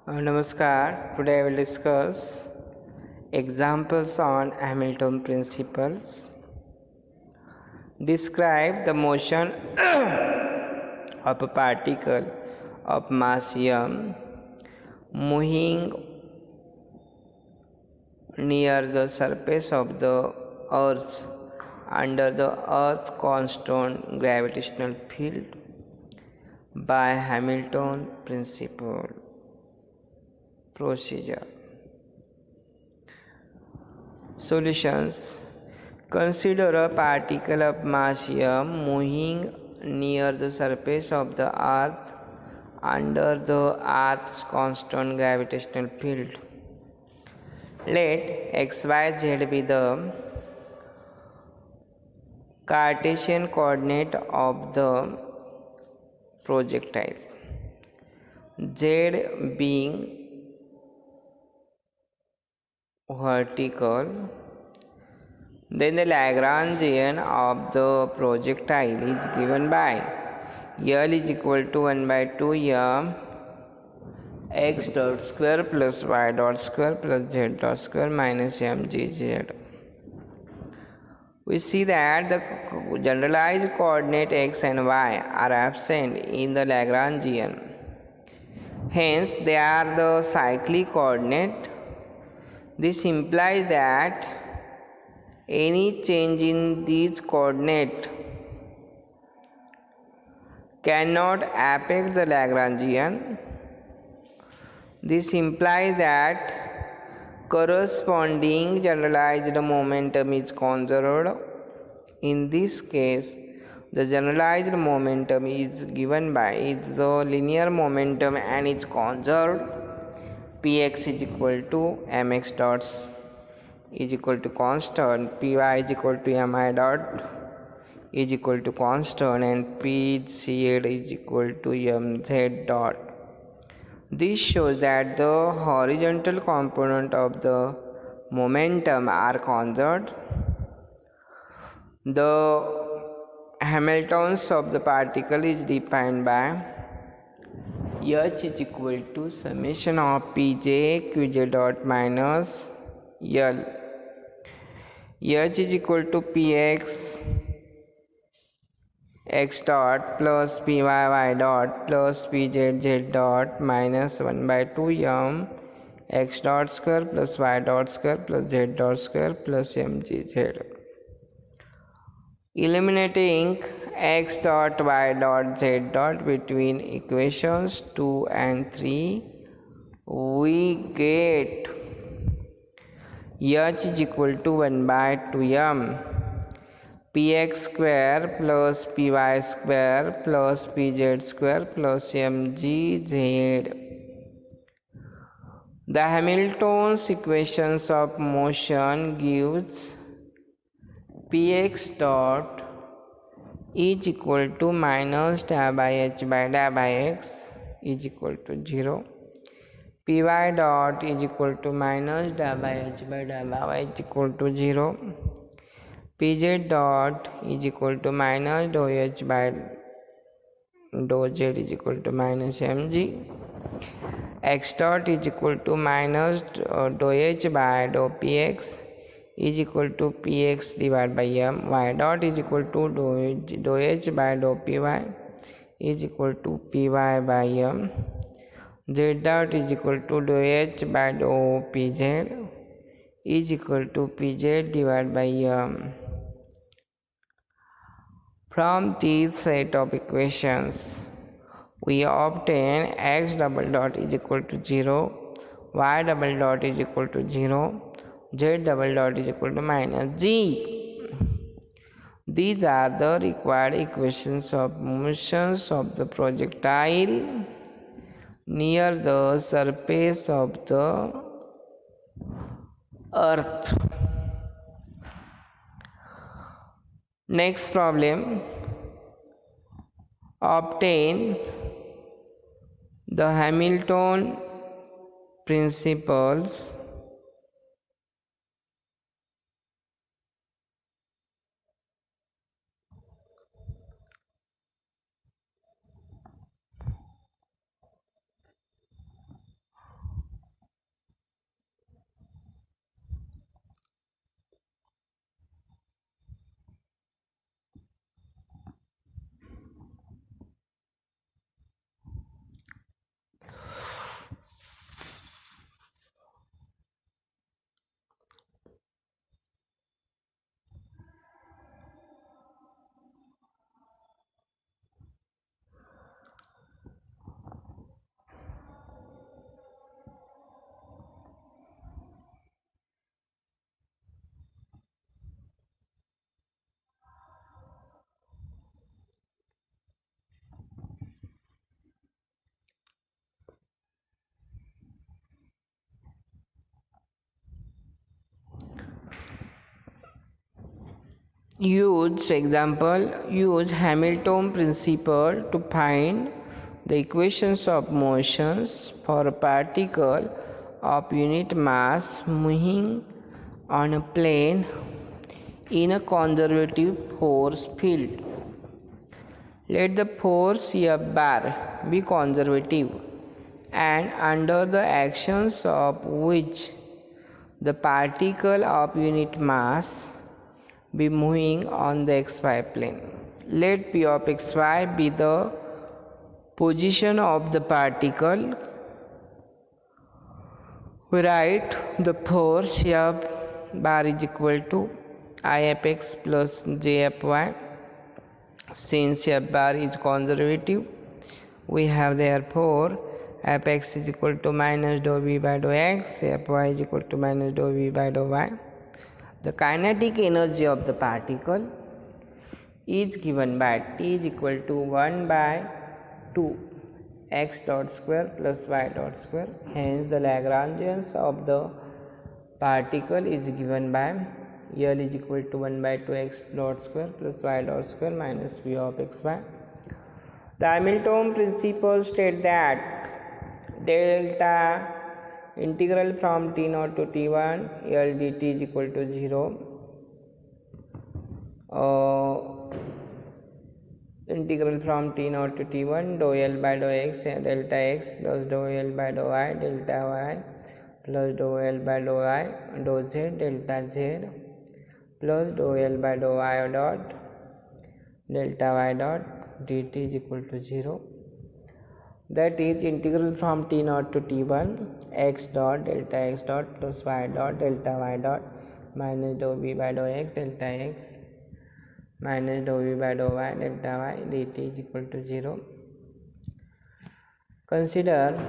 Namaskar. Today I will discuss examples on Hamilton principles. Describe the motion of a particle of mass m moving near the surface of the earth under the earth's constant gravitational field by Hamilton principle procedure. Solutions. Consider a particle of mass m moving near the surface of the earth under the earth's constant gravitational field. Let xyz be the Cartesian coordinate of the projectile, z being vertical. Then the Lagrangian of the projectile is given by L is equal to 1 by 2 m x dot square plus y dot square plus z dot square minus mgz. We see that the generalized coordinate x and y are absent in the Lagrangian. Hence, they are the cyclic coordinate. This implies that any change in these coordinates cannot affect the Lagrangian. This implies that corresponding generalized momentum is conserved. In this case, the generalized momentum is given by the linear momentum and is conserved. Px is equal to mx dots is equal to constant, py is equal to mi dot is equal to constant, and pz is equal to mz dot. This shows that the horizontal component of the momentum are conserved. The Hamiltons of the particle is defined by H is equal to summation of Pj Qj dot minus L. H is equal to Px x dot plus Pyy dot plus Pzz dot minus 1 by 2 m x dot square plus y dot square plus z dot square plus mgz. Eliminating x dot y dot z dot between equations 2 and 3, we get H is equal to 1 by 2 m px square plus py square plus pz square plus mgz. The Hamilton's equations of motion gives px dot is equal to minus da by h by da by x is equal to 0. Py dot is equal to minus da by h by da by y is equal to 0. Pz dot is equal to minus dou h by dou z is equal to minus mg. X dot is equal to minus dou h by dou px is equal to px divided by m. Y dot is equal to dou h by dou py is equal to py by m. Z dot is equal to dou h by dou pz is equal to pz divided by m. From this set of equations, we obtain x double dot is equal to 0, y double dot is equal to 0, z double dot is equal to minus g. These are the required equations of motions of the projectile near the surface of the earth. Next problem. Obtain the Hamilton principles Use Hamilton principle to find the equations of motions for a particle of unit mass moving on a plane in a conservative force field. Let the force F bar be conservative and under the actions of which the particle of unit mass be moving on the xy plane. Let P of xy be the position of the particle. We write the force F bar is equal to Ifx plus Jfy. Since F bar is conservative, we have therefore Fx is equal to minus dou v by dou x, Fy is equal to minus dou v by dou y. The kinetic energy of the particle is given by T is equal to 1 by 2 x dot square plus y dot square. Hence the Lagrangians of the particle is given by L is equal to 1 by 2 x dot square plus y dot square minus v of xy. The Hamilton principle states that delta integral from t0 to t1 L dt is equal to 0. Integral from t0 to t1 dou L by dou x delta x plus dou L by dou y delta y plus dou L by dou y dou z delta z plus dou L by dou y dot delta y dot dt is equal to 0. That is integral from t0 to t1 x dot delta x dot plus y dot delta y dot minus dou v by dou x delta x minus dou v by dou y delta y dt is equal to 0. Consider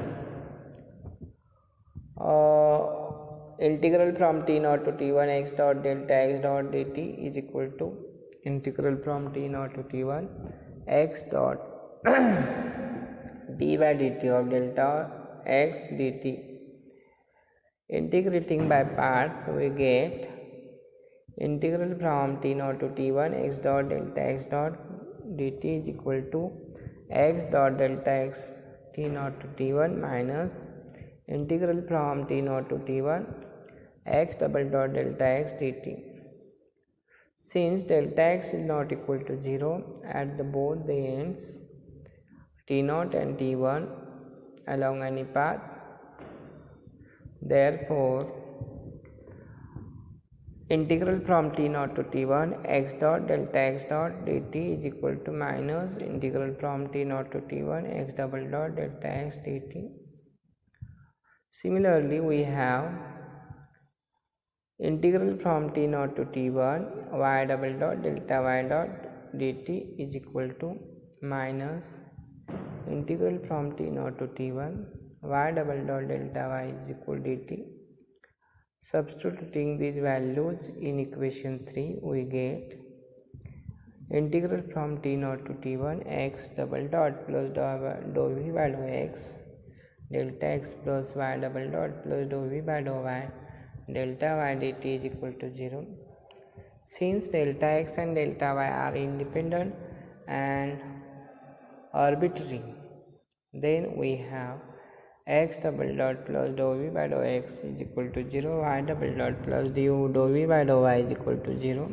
integral from t0 to t1 x dot delta x dot dt is equal to integral from t0 to t1 x dot d by dt of delta x dt. Integrating by parts, we get integral from t0 to t1 x dot delta x dot dt is equal to x dot delta x t0 to t1 minus integral from t0 to t1 x double dot delta x dt. Since delta x is not equal to 0 at both the ends t0 and t1 along any path, therefore integral from t0 to t1 x dot delta x dot dt is equal to minus integral from t0 to t1 x double dot delta x dt. Similarly, we have integral from t0 to t1 y double dot delta y dot dt is equal to minus integral from t0 to t1 y double dot delta y is equal to dt. Substituting these values in equation 3, we get integral from t0 to t1 x double dot plus dou v by dou x delta x plus y double dot plus dou v by dou y delta y dt is equal to 0. Since delta x and delta y are independent and arbitrary, then we have x double dot plus dou v by dou x is equal to 0, y double dot plus dou v by dou y is equal to 0.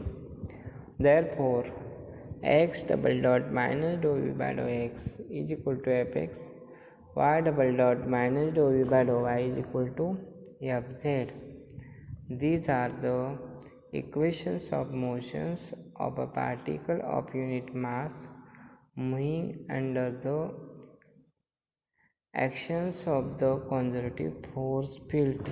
Therefore, x double dot minus dou v by dou x is equal to fx, y double dot minus dou v by dou y is equal to fz. These are the equations of motions of a particle of unit mass moving under the actions of the conservative force field.